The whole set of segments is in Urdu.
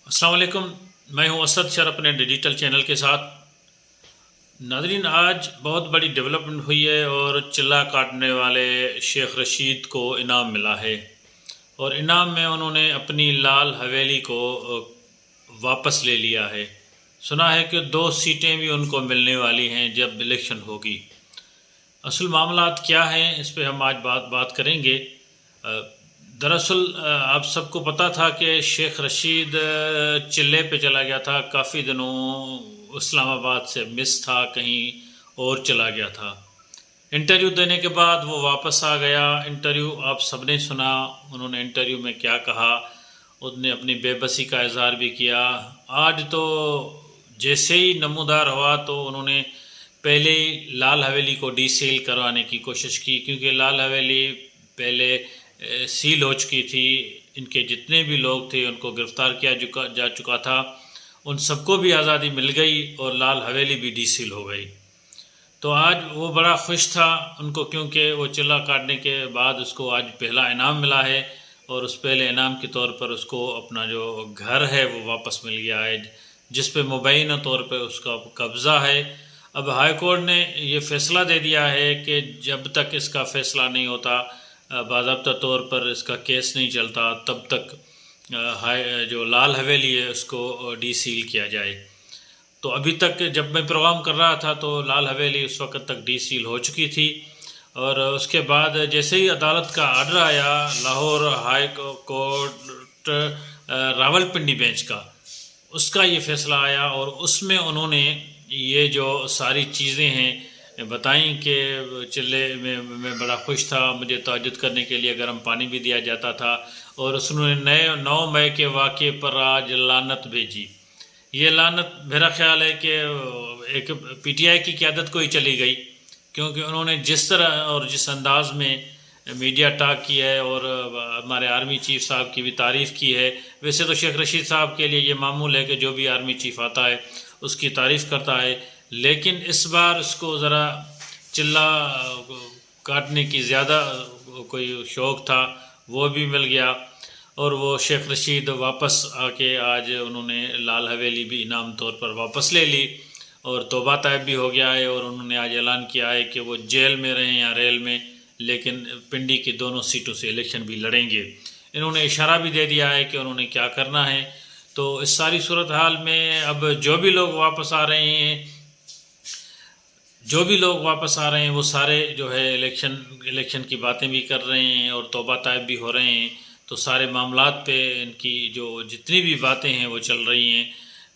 السلام علیکم، میں ہوں اسد شر اپنے ڈیجیٹل چینل کے ساتھ۔ ناظرین، آج بہت بڑی ڈیولپمنٹ ہوئی ہے اور چلہ کاٹنے والے شیخ رشید کو انعام ملا ہے، اور انعام میں انہوں نے اپنی لال حویلی کو واپس لے لیا ہے۔ سنا ہے کہ 2 سیٹیں بھی ان کو ملنے والی ہیں جب الیکشن ہوگی۔ اصل معاملات کیا ہیں، اس پہ ہم آج بات کریں گے۔ دراصل آپ سب کو پتہ تھا کہ شیخ رشید چلے پہ چلا گیا تھا، کافی دنوں اسلام آباد سے مس تھا، کہیں اور چلا گیا تھا۔ انٹرویو دینے کے بعد وہ واپس آ گیا۔ انٹرویو آپ سب نے سنا، انہوں نے انٹرویو میں کیا کہا، انہوں نے اپنی بے بسی کا اظہار بھی کیا۔ آج تو جیسے ہی نمودار ہوا تو انہوں نے پہلے لال حویلی کو ڈی سیل کروانے کی کوشش کی، کیونکہ لال حویلی پہلے سیل ہو چکی تھی۔ ان کے جتنے بھی لوگ تھے ان کو گرفتار کیا جا چکا تھا، ان سب کو بھی آزادی مل گئی اور لال حویلی بھی ڈی سیل ہو گئی۔ تو آج وہ بڑا خوش تھا ان کو، کیونکہ وہ چلہ کاٹنے کے بعد اس کو آج پہلا انعام ملا ہے، اور اس پہلے انعام کے طور پر اس کو اپنا جو گھر ہے وہ واپس مل گیا ہے، جس پہ مبینہ طور پہ اس کا قبضہ ہے۔ اب ہائی کورٹ نے یہ فیصلہ دے دیا ہے کہ جب تک اس کا فیصلہ نہیں ہوتا، باضابطہ طور پر اس کا کیس نہیں چلتا، تب تک جو لال حویلی ہے اس کو ڈی سیل کیا جائے۔ تو ابھی تک جب میں پروگرام کر رہا تھا تو لال حویلی اس وقت تک ڈی سیل ہو چکی تھی، اور اس کے بعد جیسے ہی عدالت کا آرڈر آیا، Lahore high court Rawal Pindi bench کا، اس کا یہ فیصلہ آیا، اور اس میں انہوں نے یہ جو ساری چیزیں ہیں بتائیں کہ چلے میں بڑا خوش تھا، مجھے تہجد کرنے کے لیے گرم پانی بھی دیا جاتا تھا، اور اس نے 9 مئی کے واقعے پر آج لعنت بھیجی۔ یہ لعنت میرا خیال ہے کہ ایک پی ٹی آئی کی قیادت کو ہی چلی گئی، کیونکہ انہوں نے جس طرح اور جس انداز میں میڈیا ٹاک کی ہے، اور ہمارے آرمی چیف صاحب کی بھی تعریف کی ہے۔ ویسے تو شیخ رشید صاحب کے لیے یہ معمول ہے کہ جو بھی آرمی چیف آتا ہے اس کی تعریف کرتا ہے، لیکن اس بار اس کو ذرا چلہ کاٹنے کی زیادہ کوئی شوق تھا، وہ بھی مل گیا، اور وہ شیخ رشید واپس آ کے آج انہوں نے لال حویلی بھی انعام طور پر واپس لے لی، اور توبہ طائب بھی ہو گیا ہے، اور انہوں نے آج اعلان کیا ہے کہ وہ جیل میں رہیں یا ریل میں، لیکن پنڈی کی دونوں سیٹوں سے الیکشن بھی لڑیں گے۔ انہوں نے اشارہ بھی دے دیا ہے کہ انہوں نے کیا کرنا ہے۔ تو اس ساری صورتحال میں اب جو بھی لوگ واپس آ رہے ہیں وہ سارے جو ہے الیکشن کی باتیں بھی کر رہے ہیں اور توبہ طائب بھی ہو رہے ہیں۔ تو سارے معاملات پہ ان کی جو جتنی بھی باتیں ہیں وہ چل رہی ہیں۔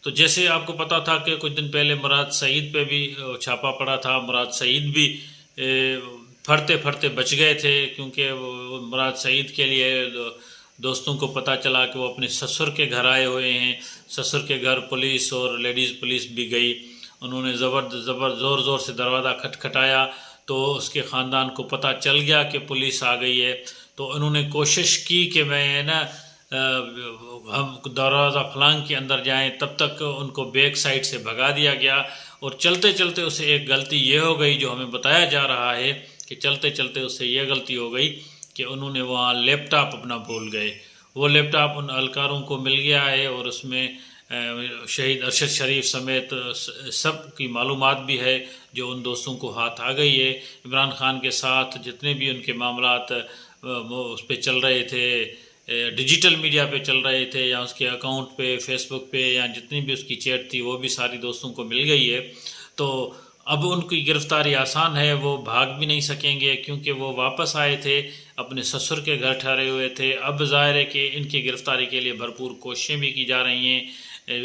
تو جیسے آپ کو پتہ تھا کہ کچھ دن پہلے مراد سعید پہ بھی چھاپا پڑا تھا، مراد سعید بھی پھرتے پھرتے بچ گئے تھے، کیونکہ وہ مراد سعید کے لیے دوستوں کو پتہ چلا کہ وہ اپنے سسر کے گھر آئے ہوئے ہیں۔ سسر کے گھر پولیس اور لیڈیز پولیس بھی گئی، انہوں نے زور سے دروازہ کھٹکھٹایا، تو اس کے خاندان کو پتہ چل گیا کہ پولیس آ گئی ہے۔ تو انہوں نے کوشش کی کہ میں ہم دروازہ پھلانگ کے اندر جائیں، تب تک ان کو بیک سائڈ سے بھگا دیا گیا، اور چلتے چلتے اسے ایک غلطی یہ ہو گئی جو ہمیں بتایا جا رہا ہے کہ چلتے چلتے اسے یہ غلطی ہو گئی کہ انہوں نے وہاں لیپ ٹاپ اپنا بھول گئے۔ وہ لیپ ٹاپ ان اہلکاروں کو مل گیا ہے، اور اس میں شہید ارشد شریف سمیت سب کی معلومات بھی ہے جو ان دوستوں کو ہاتھ آ گئی ہے۔ عمران خان کے ساتھ جتنے بھی ان کے معاملات اس پہ چل رہے تھے، ڈیجیٹل میڈیا پہ چل رہے تھے، یا اس کے اکاؤنٹ پہ، فیس بک پہ، یا جتنی بھی اس کی چیٹ تھی، وہ بھی ساری دوستوں کو مل گئی ہے۔ تو اب ان کی گرفتاری آسان ہے، وہ بھاگ بھی نہیں سکیں گے، کیونکہ وہ واپس آئے تھے، اپنے سسر کے گھر ٹھہرے ہوئے تھے۔ اب ظاہر ہے کہ ان کی گرفتاری کے لیے بھرپور کوششیں بھی کی جا رہی ہیں۔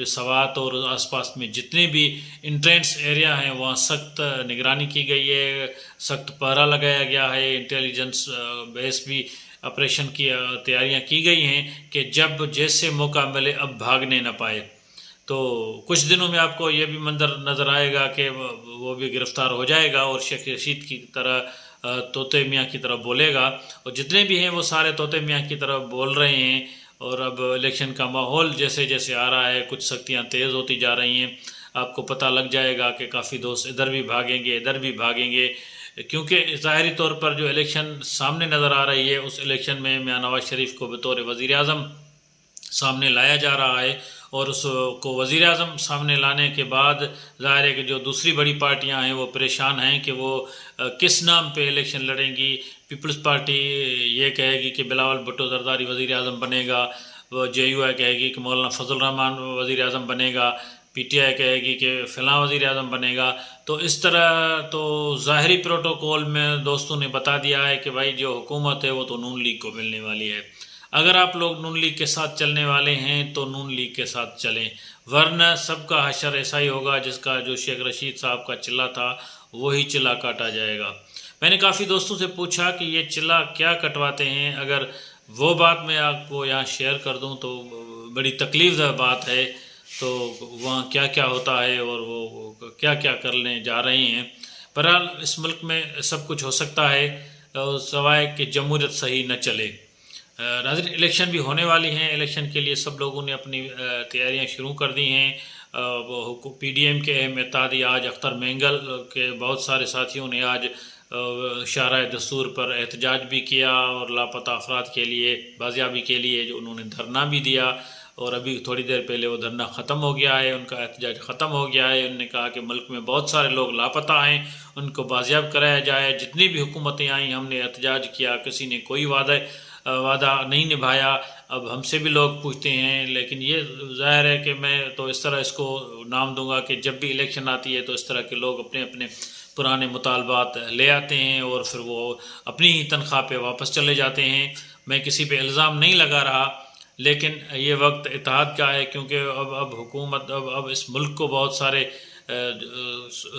سوات اور آس پاس میں جتنے بھی انٹرنس ایریا ہیں وہاں سخت نگرانی کی گئی ہے، سخت پہرا لگایا گیا ہے، انٹیلیجنس بیس بھی آپریشن کی تیاریاں کی گئی ہیں کہ جب جیسے موقع ملے اب بھاگنے نہ پائے۔ تو کچھ دنوں میں آپ کو یہ بھی منظر نظر آئے گا کہ وہ بھی گرفتار ہو جائے گا، اور شیخ رشید کی طرح طوطے میاں کی طرح بولے گا، اور جتنے بھی ہیں وہ سارے طوطے میاں کی طرح بول رہے ہیں۔ اور اب الیکشن کا ماحول جیسے جیسے آ رہا ہے، کچھ سختیاں تیز ہوتی جا رہی ہیں، آپ کو پتہ لگ جائے گا کہ کافی دوست ادھر بھی بھاگیں گے، ادھر بھی بھاگیں گے، کیونکہ ظاہری طور پر جو الیکشن سامنے نظر آ رہی ہے، اس الیکشن میں میاں نواز شریف کو بطور وزیر اعظم سامنے لایا جا رہا ہے، اور اس کو وزیر اعظم سامنے لانے کے بعد ظاہر ہے کہ جو دوسری بڑی پارٹیاں ہیں وہ پریشان ہیں کہ وہ کس نام پہ الیکشن لڑیں گی۔ پیپلز پارٹی یہ کہے گی کہ بلاول بھٹو زرداری وزیر اعظم بنے گا، وہ JUI کہے گی کہ مولانا فضل الرحمان وزیر اعظم بنے گا، PTI کہے گی کہ فلاں وزیر اعظم بنے گا۔ تو اس طرح تو ظاہری پروٹوکول میں دوستوں نے بتا دیا ہے کہ بھائی جو حکومت ہے وہ تو نون لیگ کو ملنے والی ہے۔ اگر آپ لوگ نون لیگ کے ساتھ چلنے والے ہیں تو نون لیگ کے ساتھ چلیں، ورنہ سب کا حشر ایسا ہی ہوگا جس کا جو شیخ رشید صاحب کا چلہ تھا وہی چلہ کاٹا جائے گا۔ میں نے کافی دوستوں سے پوچھا کہ یہ چلہ کیا کٹواتے ہیں، اگر وہ بات میں آپ کو یہاں شیئر کر دوں تو بڑی تکلیف دہ بات ہے، تو وہاں کیا کیا ہوتا ہے اور وہ کیا کیا کرنے جا رہے ہیں۔ بہرحال اس ملک میں سب کچھ ہو سکتا ہے سوائے کہ جمہوریت صحیح نہ چلے۔ ناظرین، الیکشن بھی ہونے والی ہیں، الیکشن کے لیے سب لوگوں نے اپنی تیاریاں شروع کر دی ہیں۔ PDM کے اہم اتحادی آج اختر مینگل کے بہت سارے ساتھیوں نے آج شاہراہ دستور پر احتجاج بھی کیا اور لاپتہ افراد کے لیے بازیابی کے لیے جو انہوں نے دھرنا بھی دیا، اور ابھی تھوڑی دیر پہلے وہ دھرنا ختم ہو گیا ہے، ان کا احتجاج ختم ہو گیا ہے۔ انہوں نے کہا کہ ملک میں بہت سارے لوگ لاپتہ ہیں، ان کو بازیاب کرایا جائے۔ جتنی بھی حکومتیں آئیں ہم نے احتجاج کیا، کسی نے کوئی وعدہ نہیں نبھایا۔ اب ہم سے بھی لوگ پوچھتے ہیں، لیکن یہ ظاہر ہے کہ میں تو اس طرح اس کو نام دوں گا کہ جب بھی الیکشن آتی ہے تو اس طرح کے لوگ اپنے اپنے پرانے مطالبات لے آتے ہیں اور پھر وہ اپنی ہی تنخواہ پہ واپس چلے جاتے ہیں۔ میں کسی پہ الزام نہیں لگا رہا، لیکن یہ وقت اتحاد کا ہے، کیونکہ اب حکومت اب اس ملک کو بہت سارے